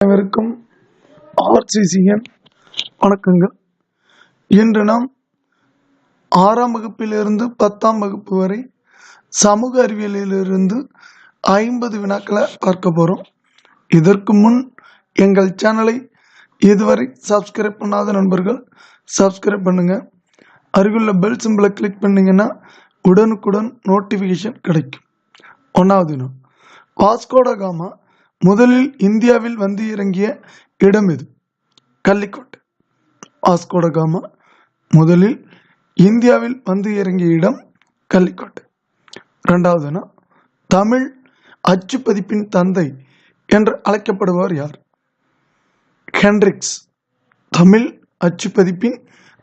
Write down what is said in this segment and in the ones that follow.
அனைவருக்கும் ஆர்சிசியின் வணக்கங்கள். இன்று நாம் 6ஆம் வகுப்பிலிருந்து 10ஆம் வகுப்பு வரை சமூக அறிவியலிலிருந்து 50 வினாக்களை பார்க்க போகிறோம். இதற்கு முன் எங்கள் சேனலை இதுவரை சப்ஸ்கிரைப் பண்ணாத நண்பர்கள் சப்ஸ்கிரைப் பண்ணுங்கள். அருகிலுள்ள பெல் சிம்பிளை கிளிக் பண்ணிங்கன்னா உடனுக்குடன் நோட்டிஃபிகேஷன் கிடைக்கும். 1வது வினா, வாஸ்கோட காமா முதலில் இந்தியாவில் வந்து இறங்கிய இடம் எது? கள்ளிக்கோட்டை. வாஸ்கோட காமா முதலில் இந்தியாவில் வந்து இறங்கிய இடம் கள்ளிக்கோட்டை. 2வது, தமிழ் அச்சுப்பதிப்பின் தந்தை என்று அழைக்கப்படுபவர் யார்? ஹென்ரிக்ஸ். தமிழ் அச்சுப்பதிப்பின்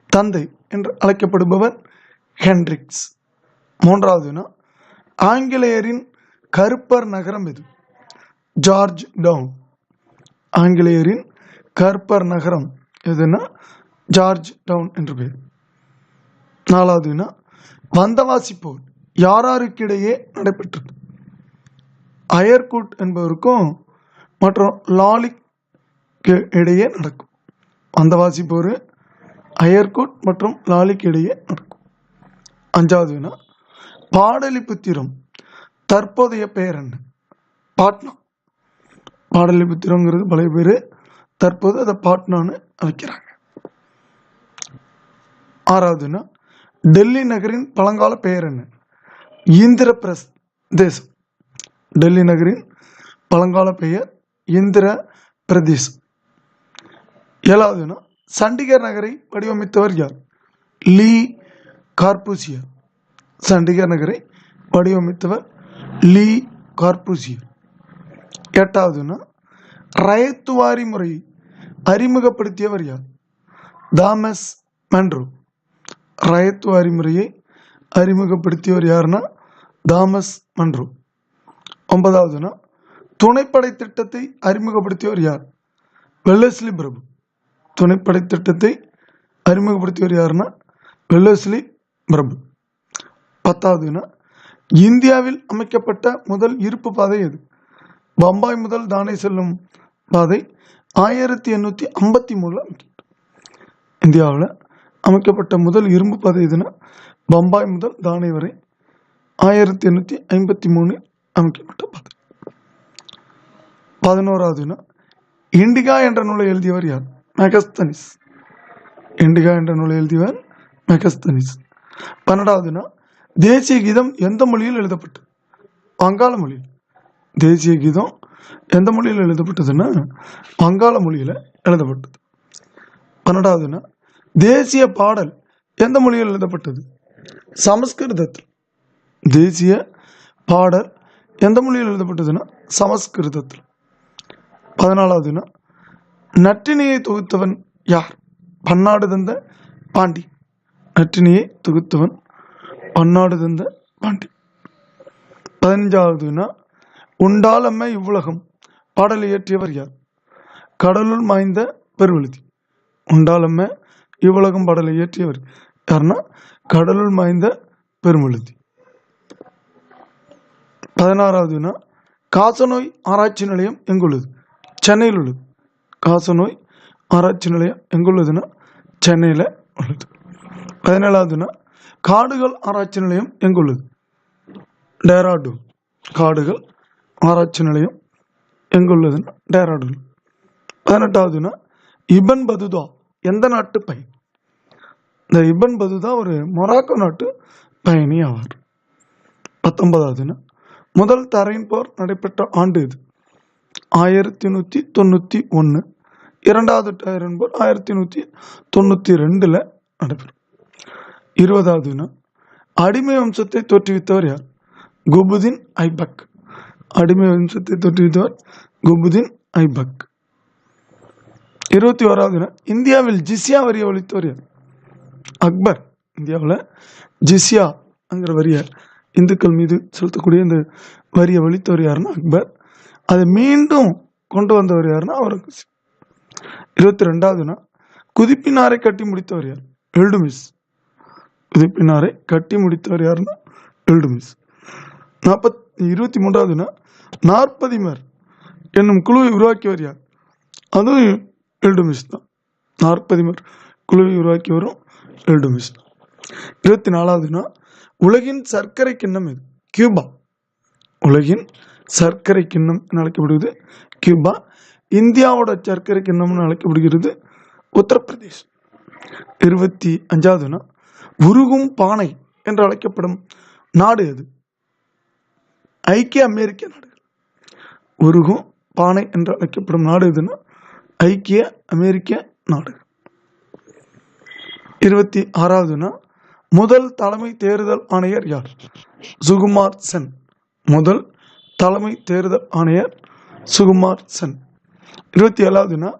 தந்தை என்று அழைக்கப்படுபவர் ஹென்ரிக்ஸ். 3வது, ஆங்கிலேயரின் கருப்பர் நகரம் எது? George down. ஆங்கிலேயரின் கற்பர் நகரம் எதுனா ஜார்ஜ் டவுன் என்று பெயர். 4வது, வந்தவாசி போர் யாராருக்கிடையே நடைபெற்றது? அயர்குட் என்பவருக்கும் மற்றும் லாலிக்கு இடையே நடக்கும். வந்தவாசி போர் அயர்குட் மற்றும் லாலிக்கு இடையே நடக்கும். 5வது, பாடலிபுத்திரம் தற்போதைய பெயர் என்ன? பாட்னா. பாடலிபுத்திரங்கிறது பழைய பேர், தற்போது அதை பாட்னான்னு அழைக்கிறாங்க. 6வது, டெல்லி நகரின் பழங்கால பெயர் என்ன? இந்திர பிரதேசம். டெல்லி நகரின் பழங்கால பெயர் இந்திர பிரதேசம். 7வது, சண்டிகர் நகரை வடிவமைத்தவர் யார்? லீ கார்பூசியர். சண்டிகர் நகரை வடிவமைத்தவர் லீ கார்பூசியர். 8வது, ரயத்துவாரி முறையை அறிமுகப்படுத்தியவர் யார்? Thomas Munro. ரயத்துவாரி முறையை அறிமுகப்படுத்தியவர் யாருன்னா தாமஸ் மன்ரோ. 9வது, துணைப்படை திட்டத்தை அறிமுகப்படுத்தியவர் யார்? வெல்லஸ்லி பிரபு. துணைப்படை திட்டத்தை அறிமுகப்படுத்தியவர் யாருன்னா வெல்லஸ்லி பிரபு. 10வது, இந்தியாவில் அமைக்கப்பட்ட முதல் இருப்பு பாதை எது? பம்பாய் முதல் தானே செல்லும் பாதை 1853 இந்தியாவில் அமைக்கப்பட்ட முதல் இரும்பு பாதை எதுனா பம்பாய் முதல் தானே வரை 1853 அமைக்கப்பட்ட பாதை. 11வது, இண்டிகா என்ற நூலை எழுதியவர் யார்? மெகஸ்தனிஸ். இண்டிகா என்ற நூலை எழுதியவர் மெகஸ்தனிஸ். 12வது, தேசிய கீதம் எந்த மொழியில் எழுதப்பட்டது? வங்காள மொழியில். தேசிய கீதம் எந்த மொழியில் எழுதப்பட்டதுன்னா வங்காள மொழியில் எழுதப்பட்டது. 12வது, தேசிய பாடல் எந்த மொழியில் எழுதப்பட்டது? சமஸ்கிருதத்தில். தேசிய பாடல் எந்த மொழியில் எழுதப்பட்டதுன்னா சமஸ்கிருதத்தில். 14வது, நற்றினியை தொகுத்தவன் யார்? பன்னாடு தந்த பாண்டி. நற்றினியை தொகுத்தவன் பன்னாடு தந்த பாண்டி. 15வது, உண்டாலம்மை இவ்வுலகம் பாடலை இயற்றியவர் யார்? கடலுள் மாய்ந்த பெருவெழுதி. உண்டாலம்மை இவ்வுலகம் பாடலை இயற்றியவர் யாருன்னா கடலுள் மாய்ந்த பெருவெழுதி. 16வது, காசநோய் ஆராய்ச்சி நிலையம் எங்குள்ளது? சென்னையில் உள்ளது. காசநோய் ஆராய்ச்சி நிலையம் எங்குள்ளதுன்னா சென்னையில் உள்ளது. 17வது, காடுகள் ஆராய்ச்சி நிலையம் எங்குள்ளது? டேராடூன். காடுகள் ஆராய்ச்சி நிலையம் எங்குள்ளதுன்னா டேராடூன். 18வது, இபன் பதுதா எந்த நாட்டு பயணி? இந்த இபன் பதுதா ஒரு மொராக்கோ நாட்டு பயணி ஆவார். 19வது, முதல் தரையின் போர் நடைபெற்ற ஆண்டு இது? 1191. இரண்டாவது தரையின் போர் 1192 நடைபெறும். 20வது, அடிமை வம்சத்தை தோற்றுவித்தவர் யார்? குபுதீன் ஐபக். அடிமை வம்சத்தை தோற்றுவித்தவர் குபுதீன் ஐபக். 21வது, இந்தியாவில் ஜிஸ்யா வரியை ஒழித்தவர் யார்? அக்பர். இந்தியாவில் ஜிஸ்யாங்கிற வரியை இந்துக்கள் மீது செலுத்தக்கூடிய இந்த வரியை ஒழித்தவர் யாருன்னா அக்பர். அதை மீண்டும் கொண்டு வந்தவர் யாருன்னா அவுரங்கசீப். 22வது, குதிப்பினாரை கட்டி முடித்தவர் யார்? இல்டுமிஸ். குதிப்பினாரை கட்டி முடித்தவர் யாருன்னா இல்டுமிஸ். 23வது, நாற்பதிமர் என்னும் குழுவை உருவாக்கியவர் யார்? அதுவும் இல்டுமிஷ் தான். 40 குழுவை உருவாக்கி வரும் இல்டுமிஷ் தான். 24வதுனா உலகின் சர்க்கரை கிண்ணம் எது? கியூபா. உலகின் சர்க்கரை கிண்ணம் என அழைக்கப்படுகிறது கியூபா. இந்தியாவோட சர்க்கரை கிண்ணம் அழைக்கப்படுகிறது உத்தரப்பிரதேஷ். 25வதுனா உருகும் பானை என்று அழைக்கப்படும் நாடு எது? ஐக்கிய அமெரிக்க நாடுகள். உருகும் பானை என்று அழைக்கப்படும் நாடு எதுன்னா ஐக்கிய அமெரிக்க நாடுகள். 26வதுனா முதல் தலைமை தேர்தல் ஆணையர் யார்? சுகுமார் சென். முதல் தலைமை தேர்தல் ஆணையர் சுகுமார் சென். 27வதுனா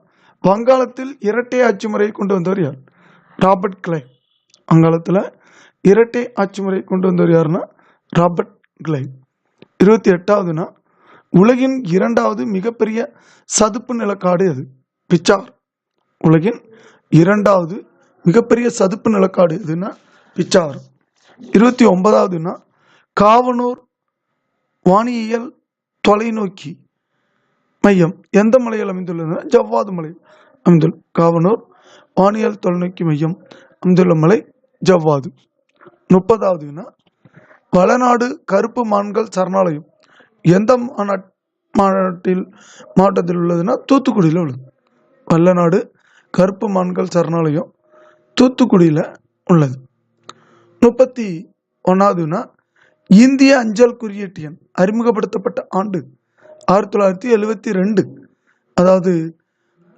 வங்காளத்தில் இரட்டை ஆட்சி முறையை கொண்டு வந்தவர் யார்? Robert Clive. வங்காளத்தில் இரட்டை ஆட்சி முறையை கொண்டு வந்தவர் யாருன்னா ராபர்ட் கிளைவ். 28வதுனா உலகின் 2வது மிகப்பெரிய சதுப்பு நிலக்காடு எது? பிச்சாவர். உலகின் 2வது மிகப்பெரிய சதுப்பு நிலக்காடு எதுன்னா பிச்சாவர். 29வதுனா காவனூர் வானியல் தொலைநோக்கி மையம் எந்த மலையில் அமைந்துள்ளது? ஜவ்வாது மலை அமைந்துள்ள காவனூர் வானியல் தொலைநோக்கி மையம் அமைந்துள்ள மலை ஜவ்வாது. 30வதுனா வளநாடு கருப்பு மான்கள் சரணாலயம் எந்த மாவட்டத்தில் உள்ளதுன்னா தூத்துக்குடியில் உள்ளது. வல்லநாடு கருப்பு மான்கள் சரணாலயம் தூத்துக்குடியில் உள்ளது. 31வதுனா இந்திய அஞ்சல் குறியீட்டு எண் அறிமுகப்படுத்தப்பட்ட ஆண்டு 1972. அதாவது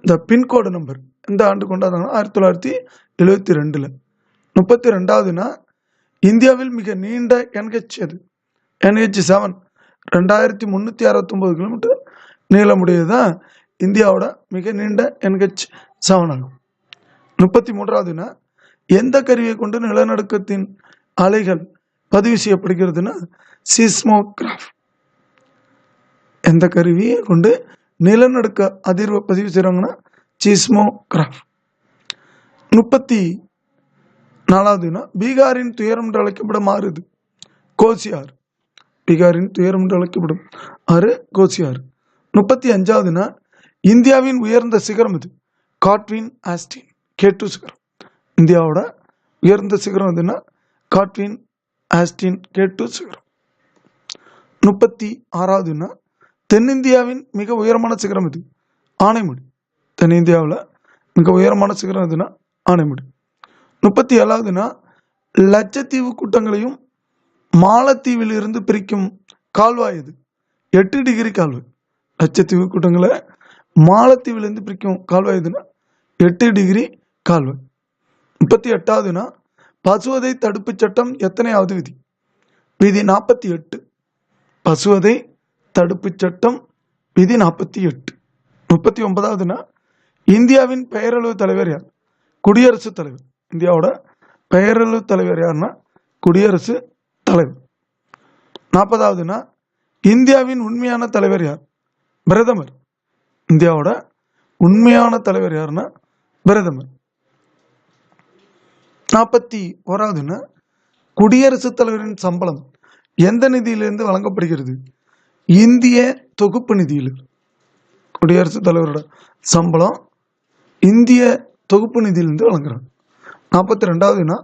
இந்த பின்கோடு நம்பர் இந்த ஆண்டு கொண்டாடுறாங்கன்னா 1972. 32வதுனா இந்தியாவில் மிக நீண்ட NH எது? NH7 2369 கிலோமீட்டர் நீளமுடையது தான் இந்தியாவோட மிக நீண்ட NH7 ஆகும். 33வதுனா எந்த கருவியை கொண்டு நிலநடுக்கத்தின் அலைகள் பதிவு செய்யப்படுகிறதுனா சிஸ்மோகிராஃப். எந்த கருவியை கொண்டு நிலநடுக்க அதிர்வை பதிவு செய்கிறாங்கன்னா சிஸ்மோகிராஃப். 34வதுனா பீகாரின் துயரம் என்று அழைக்கப்படும் ஆறு இது? கோசி ஆறு. பீகாரின் துயரம் என்று அழைக்கப்படும் ஆறு கோசி ஆறு. 35வதுனா இந்தியாவின் உயர்ந்த சிகரம் இது? காட்வின் ஆஸ்டின் K2 சிகரம். இந்தியாவோட உயர்ந்த சிகரம் எதுன்னா காட்வின் ஆஸ்டின் K2 சிகரம். 36வதுனா தென்னிந்தியாவின் மிக உயரமான சிகரம் இது? ஆனைமுடி. தென்னிந்தியாவில் மிக உயரமான சிகரம் எதுனா ஆனைமுடி. 37வதுனா லட்சத்தீவு கூட்டங்களையும் மாலத்தீவில் இருந்து பிரிக்கும் கால்வாய் இது? 8 டிகிரி கால்வாய். லட்சத்தீவு கூட்டங்களை மாலத்தீவிலிருந்து பிரிக்கும் கால்வாய் எதுனா 8 டிகிரி கால்வாய். 38வதுனா பசுவதை தடுப்பு சட்டம் எத்தனையாவது விதி? விதி 48. பசுவதை தடுப்பு சட்டம் விதி 48. 39வதுனா இந்தியாவின் பெயரளவு தலைவர் யார்? குடியரசுத் தலைவர். இந்தியாவோட பெயரளவு தலைவர் யாருன்னா குடியரசு தலைவர். 40வதுனா இந்தியாவின் உண்மையான தலைவர் யார்? பிரதமர். இந்தியாவோட உண்மையான தலைவர் யாருன்னா பிரதமர். 41வதுனா குடியரசுத் தலைவரின் சம்பளம் எந்த நிதியிலிருந்து வழங்கப்படுகிறது? இந்திய தொகுப்பு நிதியில். குடியரசுத் தலைவரோட சம்பளம் இந்திய தொகுப்பு நிதியிலிருந்து வழங்குறாங்க. 42வதுனா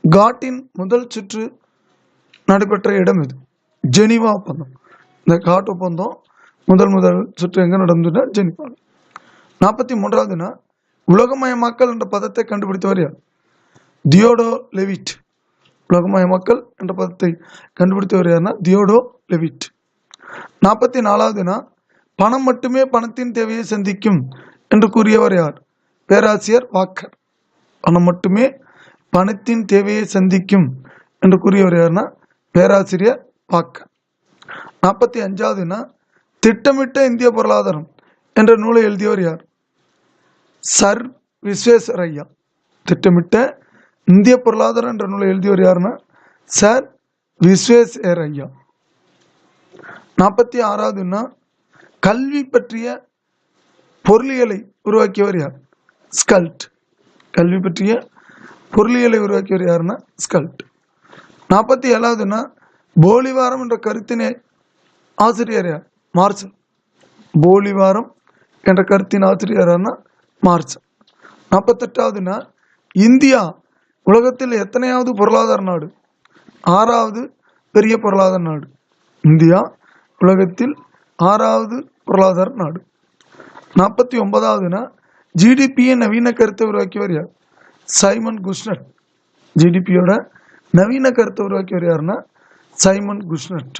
காட்டின் முதல் சுற்று நடைபெற்ற இடம் எது? ஜெனீவா ஒப்பந்தம். இந்த காட் ஒப்பந்தம் முதல் சுற்று எங்க நடந்ததுன்னா ஜெனீவா. 43வதுனா உலகமயமாக்கல் என்ற பதத்தை கண்டுபிடித்தவர் யார்? தியோடோ லெவிட். உலகமயமாக்கல் என்ற பதத்தை கண்டுபிடித்தவர் யாருன்னா தியோடோ லெவிட். 44வதுனா பணம் மட்டுமே பணத்தின் தேவையை சந்திக்கும் என்று கூறியவர் யார்? பேராசிரியர் வாக்கர். பணம் மட்டுமே பணத்தின் தேவையை சந்திக்கும் என்று கூறியவர் யாருன்னா பேராசிரியர் வாக்கர். 45வதுனா திட்டமிட்ட இந்திய பொருளாதாரம் என்ற நூலை எழுதியவர் யார்? சர் விஸ்வேஸ்வரய்யா. திட்டமிட்ட இந்திய பொருளாதாரம் என்ற நூலை எழுதியவர் யாருன்னா சர் விஸ்வேஸ்வரய்யா. 46வதுனா கல்வி பற்றிய பொருளியலை உருவாக்கியவர் யார்? ஸ்கல்ட். கல்வி பற்றிய பொருளியலை உருவாக்கியவர் யாருன்னா ஸ்கல்ட். 47வதுனா போலிவாரம் என்ற கருத்தினை ஆசிரியர் யார்? மார்சல். போலிவாரம் என்ற கருத்தின் ஆசிரியரான மார்க்ஸ். 48வது இந்தியா உலகத்தில் எத்தனையாவது பொருளாதார நாடு? 6வது பெரிய பொருளாதார நாடு. இந்தியா உலகத்தில் 6வது பொருளாதார நாடு. 49வது ஜிடிபியை நவீன கருத்தை உருவாக்கியவர் யார்? சைமன் குஷ்னட். ஜிடிபியோட நவீன கருத்தை உருவாக்கியவர் யாருன்னா சைமன் குஷ்னட்.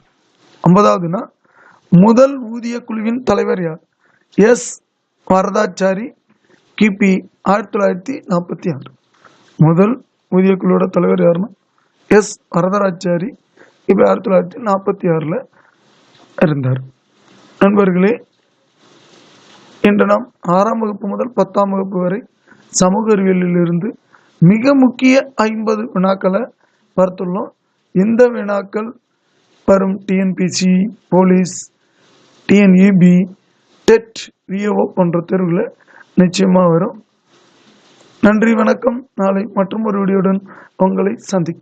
50வது முதல் ஊதிய குழுவின் தலைவர் யார்? எஸ் வரதாச்சாரி. கிபி 1946. முதல் ஊதிய குழுவோட தலைவர் யாருன்னா எஸ் வரதராச்சாரி. கிபி 1946 இருந்தார். நண்பர்களே, இன்று நாம் 6ஆம் வகுப்பு முதல் 10ஆம் வகுப்பு வரை சமூக அறிவியலிலிருந்து மிக முக்கிய 50 வினாக்களை பார்த்துள்ளோம். இந்த வினாக்கள் வரும் TNPSC, police, TNEB, TET, VO போன்ற தேர்வுகளை நிச்சயமாக வரும். நன்றி, வணக்கம். நாளை மற்றும் ஒரு வீடியோடன் உங்களை சந்திக்கிறேன்.